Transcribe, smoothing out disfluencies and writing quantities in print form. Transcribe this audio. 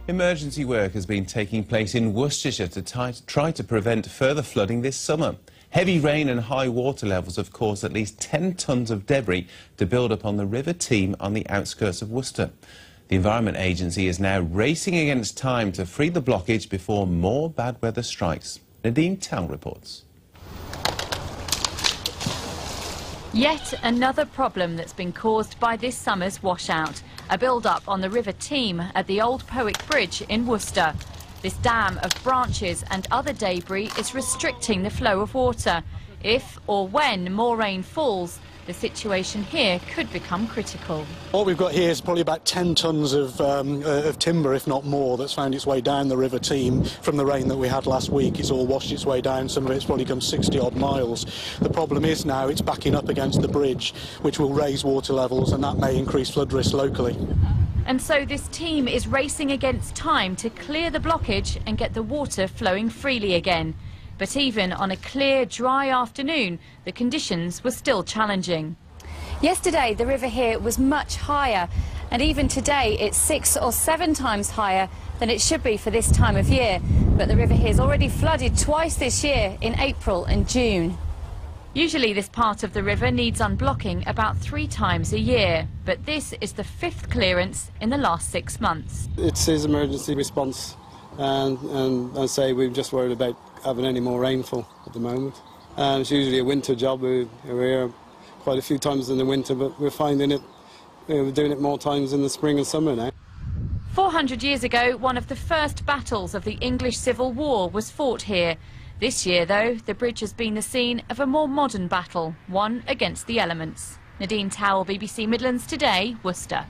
Emergency work has been taking place in Worcestershire to try to prevent further flooding this summer. Heavy rain and high water levels have caused at least 10 tonnes of debris to build up on the River Teme on the outskirts of Worcester. The Environment Agency is now racing against time to free the blockage before more bad weather strikes. Nadine Towell reports. Yet another problem that's been caused by this summer's washout, a build-up on the River Teme at the old Powick Bridge in Worcester. This dam of branches and other debris is restricting the flow of water. If or when more rain falls, the situation here could become critical. What we've got here is probably about 10 tonnes of timber, if not more, that's found its way down the River Teme from the rain that we had last week. It's all washed its way down. Some of it's probably come 60-odd miles. The problem is now it's backing up against the bridge, which will raise water levels, and that may increase flood risk locally. And so this team is racing against time to clear the blockage and get the water flowing freely again. But even on a clear, dry afternoon, the conditions were still challenging. Yesterday, the river here was much higher, and even today it's 6 or 7 times higher than it should be for this time of year. But the river here has already flooded twice this year, in April and June. Usually this part of the river needs unblocking about 3 times a year, but this is the 5th clearance in the last 6 months. It's his emergency response, and I say we're just worried about having any more rainfall at the moment. It's usually a winter job. We're here quite a few times in the winter, but we're finding it, we're doing it more times in the spring and summer now. 400 years ago, one of the first battles of the English Civil War was fought here. This year, though, the bridge has been the scene of a more modern battle, one against the elements. Nadine Towell, BBC Midlands Today, Worcester.